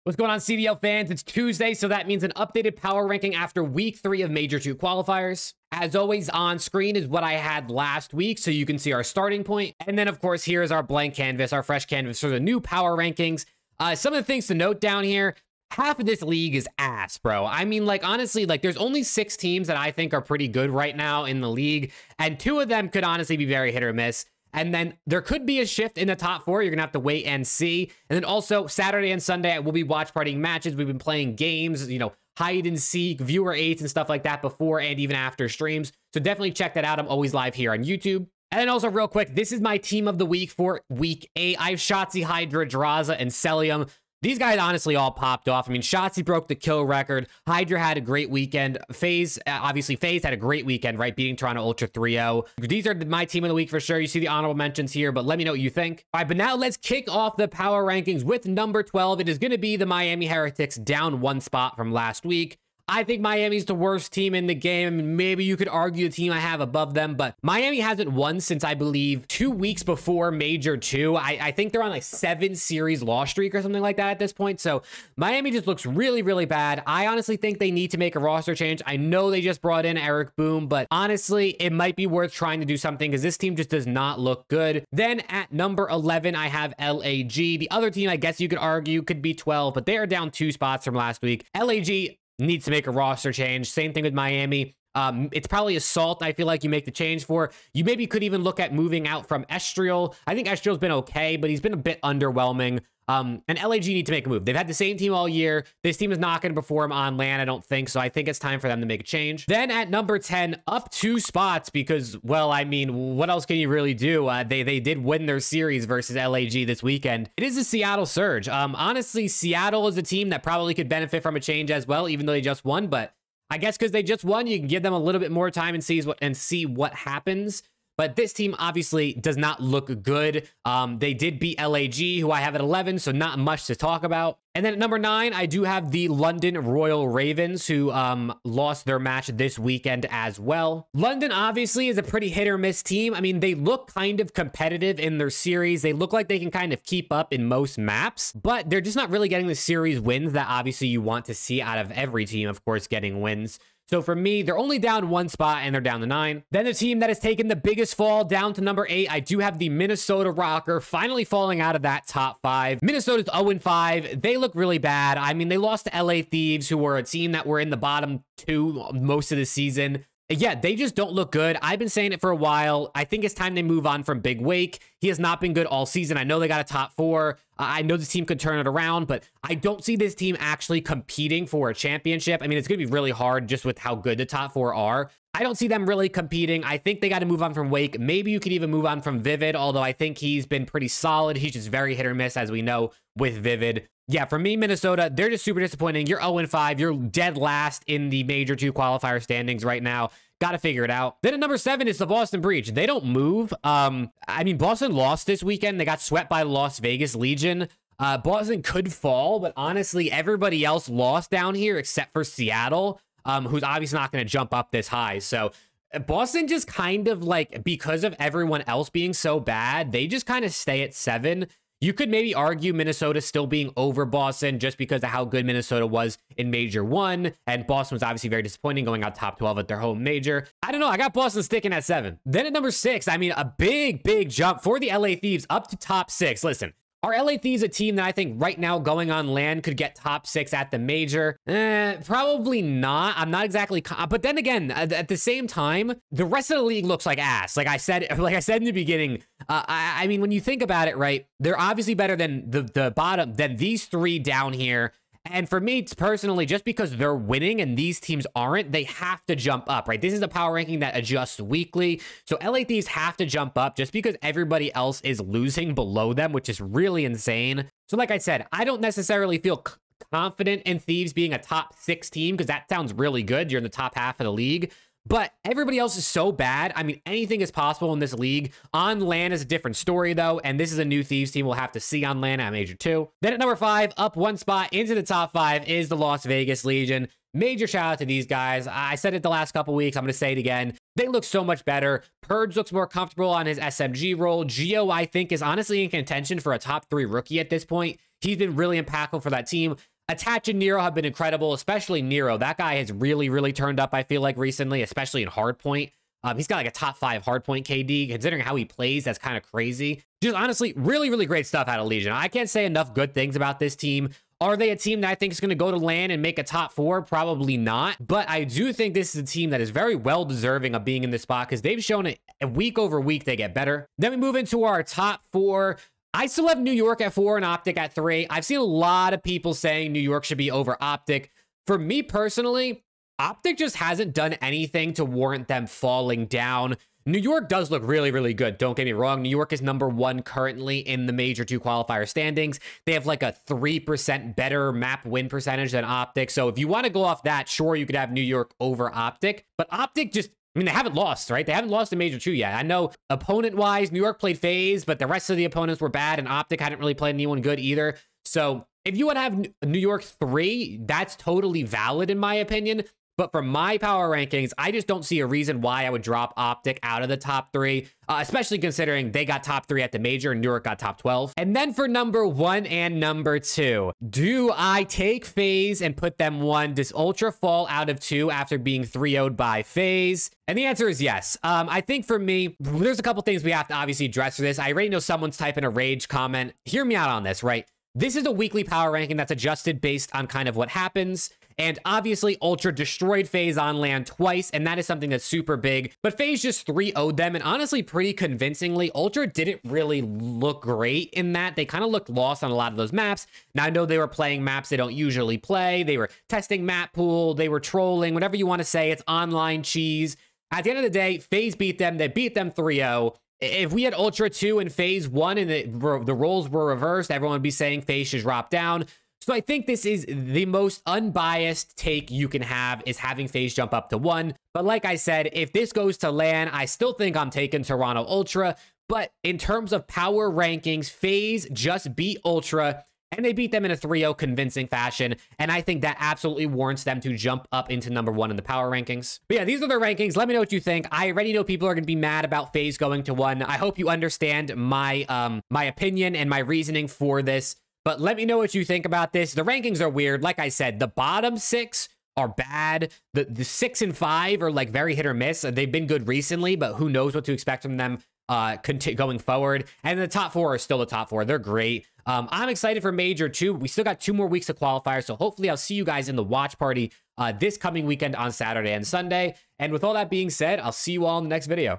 What's going on, CDL fans? It's Tuesday, so that means an updated power ranking after week 3 of Major 2 qualifiers. As always, on screen is what I had last week, so you can see our starting point. And then, of course, here is our blank canvas, our fresh canvas for the new power rankings. Some of the things to note down here, half of this league is ass, bro. I mean, like, honestly, like, there's only 6 teams that I think are pretty good right now in the league, and 2 of them could honestly be very hit or miss. And then there could be a shift in the top 4. You're going to have to wait and see. And then also Saturday and Sunday, we'll be watch partying matches. We've been playing games, you know, hide and seek, viewer aids and stuff like that before and even after streams. So definitely check that out. I'm always live here on YouTube. And then also real quick, this is my team of the week for week 8. I have Shotzzy, Hydra, Draza, and Celium. These guys honestly all popped off. I mean, Shotzzy broke the kill record. Hydra had a great weekend. FaZe, obviously, FaZe had a great weekend, right? Beating Toronto Ultra 3-0. These are my team of the week for sure. You see the honorable mentions here, but let me know what you think. All right, but now let's kick off the power rankings with number 12. It is going to be the Miami Heretics, down 1 spot from last week. I think Miami's the worst team in the game. I mean, maybe you could argue the team I have above them, but Miami hasn't won since, I believe, 2 weeks before Major 2. I think they're on like 7 series loss streak or something like that at this point. So Miami just looks really, really bad. I honestly think they need to make a roster change. I know they just brought in Eric Boom, but honestly, it might be worth trying to do something because this team just does not look good. Then at number 11, I have LAG. The other team, I guess you could argue, could be 12, but they are down 2 spots from last week. LAG needs to make a roster change. Same thing with Miami. It's probably Assault I feel like you make the change for. You maybe could even look at moving out from Estriel. I think Estriel's been okay, but he's been a bit underwhelming. And LAG need to make a move. They've had the same team all year. This team is not going to perform on LAN, I don't think. So I think it's time for them to make a change. Then at number 10, up 2 spots because, well, I mean, what else can you really do? They did win their series versus LAG this weekend. It is the Seattle Surge. Honestly, Seattle is a team that probably could benefit from a change as well, even though they just won. But I guess because they just won, you can give them a little bit more time and see what happens. But this team obviously does not look good. They did beat LAG, who I have at 11, so not much to talk about. And then at number 9, I do have the London Royal Ravens, who lost their match this weekend as well. London obviously is a pretty hit or miss team. I mean, they look kind of competitive in their series. They look like they can kind of keep up in most maps, but they're just not really getting the series wins that obviously you want to see out of every team, of course, getting wins. So for me, they're only down 1 spot and they're down to 9. Then the team that has taken the biggest fall down to number 8, I do have the Minnesota Rocker finally falling out of that top 5. Minnesota's 0-5. They look really bad. I mean, they lost to LA Thieves, who were a team that were in the bottom 2 most of the season. Yeah, they just don't look good. I've been saying it for a while. I think it's time they move on from Big Wake. He has not been good all season. I know they got a top 4. I know this team could turn it around, but I don't see this team actually competing for a championship. I mean, it's going to be really hard just with how good the top 4 are. I don't see them really competing. I think they got to move on from Wake. Maybe you could even move on from Vivid, although I think he's been pretty solid. He's just very hit or miss, as we know, with Vivid. Yeah, for me, Minnesota, they're just super disappointing. You're 0-5. You're dead last in the Major 2 qualifier standings right now. Got to figure it out. Then at number 7 is the Boston Breach. They don't move. I mean, Boston lost this weekend. They got swept by the Las Vegas Legion. Boston could fall, but honestly, everybody else lost down here except for Seattle, who's obviously not going to jump up this high. So Boston just kind of like, because of everyone else being so bad, they just kind of stay at 7. You could maybe argue Minnesota still being over Boston just because of how good Minnesota was in Major 1. And Boston was obviously very disappointing going out top 12 at their home major. I don't know. I got Boston sticking at 7. Then at number 6, I mean, a big jump for the LA Thieves up to top 6. Listen, are LA Thieves a team that I think right now going on LAN could get top 6 at the major? Probably not. I'm not exactly, but then again, at the same time, the rest of the league looks like ass. Like I said in the beginning, I mean, when you think about it, right, they're obviously better than the bottom, than these 3 down here. And for me personally, just because they're winning and these teams aren't, they have to jump up, right? This is a power ranking that adjusts weekly. So LA Thieves have to jump up just because everybody else is losing below them, which is really insane. So like I said, I don't necessarily feel confident in Thieves being a top 6 team because that sounds really good. You're in the top half of the league. But everybody else is so bad. I mean, anything is possible in this league. On LAN is a different story, though, and this is a new Thieves team we'll have to see on LAN at Major 2. Then at number 5, up 1 spot into the top 5 is the Las Vegas Legion. Major shout out to these guys. I said it the last couple weeks. I'm going to say it again. They look so much better. Purge looks more comfortable on his SMG role. Geo, I think, is honestly in contention for a top 3 rookie at this point. He's been really impactful for that team. Attach and Nero have been incredible, especially Nero. That guy has really turned up, I feel like, recently, especially in hardpoint. He's got like a top 5 hardpoint KD. Considering how he plays, that's kind of crazy. Just honestly, really great stuff out of Legion. I can't say enough good things about this team. Are they a team that I think is going to go to LAN and make a top 4? Probably not. But I do think this is a team that is very well deserving of being in this spot because they've shown it week over week they get better. Then we move into our top 4. I still have New York at 4 and OPTIC at 3. I've seen a lot of people saying New York should be over OPTIC. For me personally, OPTIC just hasn't done anything to warrant them falling down. New York does look really good. Don't get me wrong. New York is number 1 currently in the Major 2 qualifier standings. They have like a 3% better map win percentage than OPTIC. So if you want to go off that, sure, you could have New York over OPTIC. But OPTIC just, I mean, they haven't lost, right? They haven't lost in Major 2 yet. I know opponent-wise, New York played FaZe, but the rest of the opponents were bad, and OPTIC hadn't really played anyone good either. So if you want to have New York 3, that's totally valid in my opinion. But for my power rankings, I just don't see a reason why I would drop OPTIC out of the top 3, especially considering they got top 3 at the Major and New York got top 12. And then for number 1 and number 2, do I take FaZe and put them 1? Does Ultra fall out of 2 after being 3-0'd by FaZe? And the answer is yes. I think for me, there's a couple things we have to obviously address for this. I already know someone's typing a rage comment. Hear me out on this, right? This is a weekly power ranking that's adjusted based on kind of what happens. And obviously, Ultra destroyed FaZe on LAN twice, and that is something that's super big. But FaZe just 3-0'd them, and honestly, pretty convincingly. Ultra didn't really look great in that. They kind of looked lost on a lot of those maps. Now, I know they were playing maps they don't usually play. They were testing map pool. They were trolling, whatever you want to say. It's online cheese. At the end of the day, FaZe beat them. They beat them 3-0. If we had Ultra 2 and FaZe 1 and the roles were reversed, everyone would be saying FaZe should drop down. So I think this is the most unbiased take you can have, is having FaZe jump up to 1. But like I said, if this goes to LAN, I still think I'm taking Toronto Ultra. But in terms of power rankings, FaZe just beat Ultra, and they beat them in a 3-0 convincing fashion. And I think that absolutely warrants them to jump up into number 1 in the power rankings. But yeah, these are the rankings. Let me know what you think. I already know people are going to be mad about FaZe going to 1. I hope you understand my my opinion and my reasoning for this. But let me know what you think about this. The rankings are weird. Like I said, the bottom 6 are bad. The 6 and 5 are like very hit or miss. They've been good recently, but who knows what to expect from them going forward. And the top 4 are still the top 4. They're great. I'm excited for Major 2. We still got 2 more weeks of qualifiers, so hopefully I'll see you guys in the watch party this coming weekend on Saturday and Sunday. And with all that being said, I'll see you all in the next video.